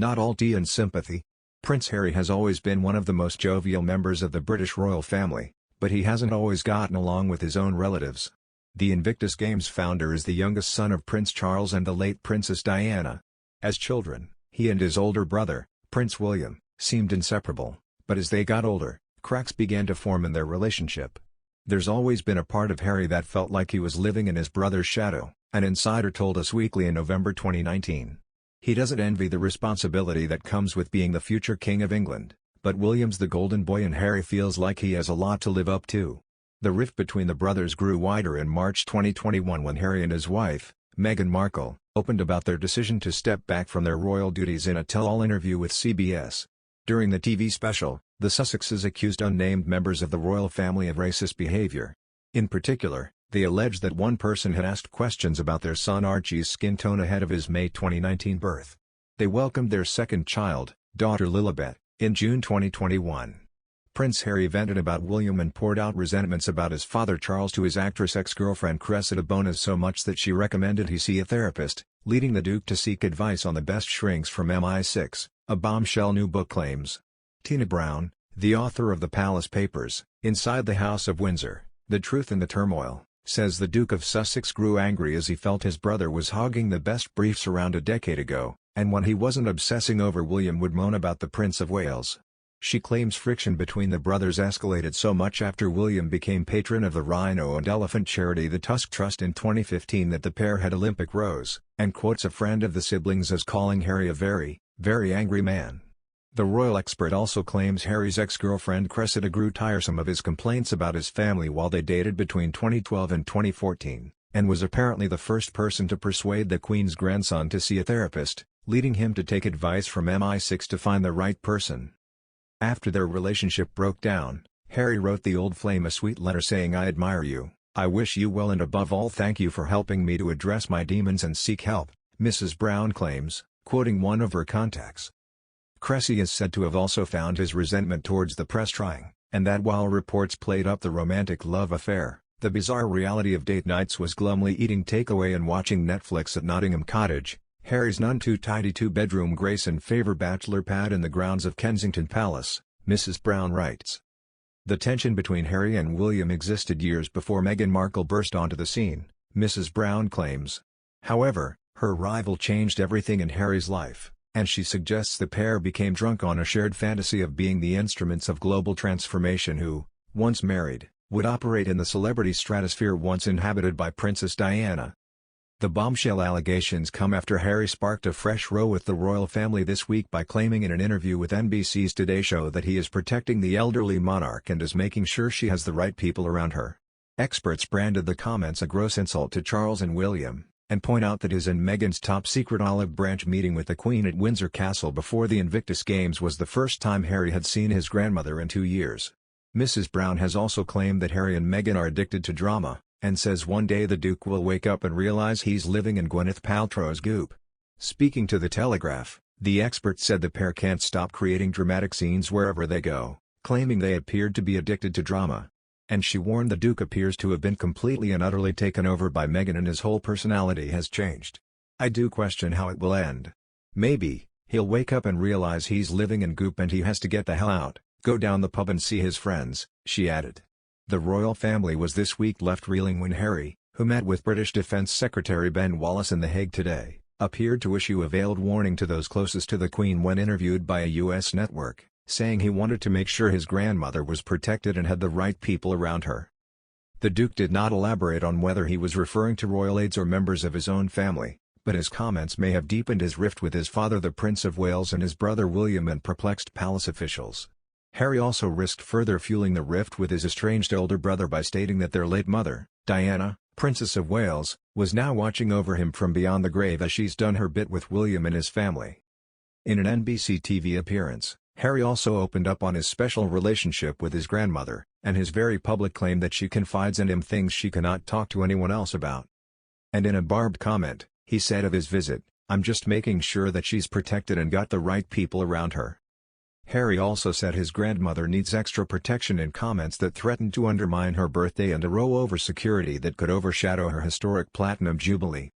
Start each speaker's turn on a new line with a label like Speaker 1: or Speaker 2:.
Speaker 1: not all tea and sympathy. Prince Harry has always been one of the most jovial members of the British royal family, but he hasn't always gotten along with his own relatives. The Invictus Games founder is the youngest son of Prince Charles and the late Princess Diana. As children, he and his older brother, Prince William, seemed inseparable, but as they got older, cracks began to form in their relationship. There's always been a part of Harry that felt like he was living in his brother's shadow, an insider told Us Weekly in November 2019. He doesn't envy the responsibility that comes with being the future King of England, but William's the golden boy and Harry feels like he has a lot to live up to. The rift between the brothers grew wider in March 2021 when Harry and his wife, Meghan Markle, opened about their decision to step back from their royal duties in a tell-all interview with CBS. During the TV special, the Sussexes accused unnamed members of the royal family of racist behavior. In particular, they alleged that one person had asked questions about their son Archie's skin tone ahead of his May 2019 birth. They welcomed their second child, daughter Lilibet, in June 2021. Prince Harry vented about William and poured out resentments about his father Charles to his actress ex-girlfriend Cressida Bonas so much that she recommended he see a therapist, leading the Duke to seek advice on the best shrinks from MI6, a bombshell new book claims. Tina Brown, the author of The Palace Papers, Inside the House of Windsor, The Truth in the Turmoil, says the Duke of Sussex grew angry as he felt his brother was hogging the best briefs around a decade ago, and when he wasn't obsessing over William would moan about the Prince of Wales. She claims friction between the brothers escalated so much after William became patron of the Rhino and Elephant charity the Tusk Trust in 2015 that the pair had Olympic rows, and quotes a friend of the siblings as calling Harry a very, very angry man. The royal expert also claims Harry's ex-girlfriend Cressida grew tiresome of his complaints about his family while they dated between 2012 and 2014, and was apparently the first person to persuade the Queen's grandson to see a therapist, leading him to take advice from MI6 to find the right person. After their relationship broke down, Harry wrote the old flame a sweet letter saying, "I admire you, I wish you well and above all thank you for helping me to address my demons and seek help," Mrs. Brown claims, quoting one of her contacts. Cressy is said to have also found his resentment towards the press trying, and that while reports played up the romantic love affair, the bizarre reality of date nights was glumly eating takeaway and watching Netflix at Nottingham Cottage, Harry's none too tidy two-bedroom grace and favor bachelor pad in the grounds of Kensington Palace, Mrs. Brown writes. The tension between Harry and William existed years before Meghan Markle burst onto the scene, Mrs. Brown claims. However, her arrival changed everything in Harry's life, and she suggests the pair became drunk on a shared fantasy of being the instruments of global transformation who, once married, would operate in the celebrity stratosphere once inhabited by Princess Diana. The bombshell allegations come after Harry sparked a fresh row with the royal family this week by claiming in an interview with NBC's Today Show that he is protecting the elderly monarch and is making sure she has the right people around her. Experts branded the comments a gross insult to Charles and William, and point out that his and Meghan's top-secret olive branch meeting with the Queen at Windsor Castle before the Invictus Games was the first time Harry had seen his grandmother in 2 years. Mrs. Brown has also claimed that Harry and Meghan are addicted to drama, and says one day the Duke will wake up and realize he's living in Gwyneth Paltrow's goop. Speaking to The Telegraph, the expert said the pair can't stop creating dramatic scenes wherever they go, claiming they appeared to be addicted to drama. And she warned the Duke appears to have been completely and utterly taken over by Meghan and his whole personality has changed. "I do question how it will end. Maybe, he'll wake up and realize he's living in goop and he has to get the hell out, go down the pub and see his friends," she added. The royal family was this week left reeling when Harry, who met with British Defence Secretary Ben Wallace in The Hague today, appeared to issue a veiled warning to those closest to the Queen when interviewed by a US network, saying he wanted to make sure his grandmother was protected and had the right people around her. The Duke did not elaborate on whether he was referring to royal aides or members of his own family, but his comments may have deepened his rift with his father the Prince of Wales and his brother William and perplexed palace officials. Harry also risked further fueling the rift with his estranged older brother by stating that their late mother, Diana, Princess of Wales, was now watching over him from beyond the grave as she's done her bit with William and his family. In an NBC TV appearance, Harry also opened up on his special relationship with his grandmother, and his very public claim that she confides in him things she cannot talk to anyone else about. And in a barbed comment, he said of his visit, "I'm just making sure that she's protected and got the right people around her." Harry also said his grandmother needs extra protection in comments that threatened to undermine her birthday and a row over security that could overshadow her historic platinum jubilee.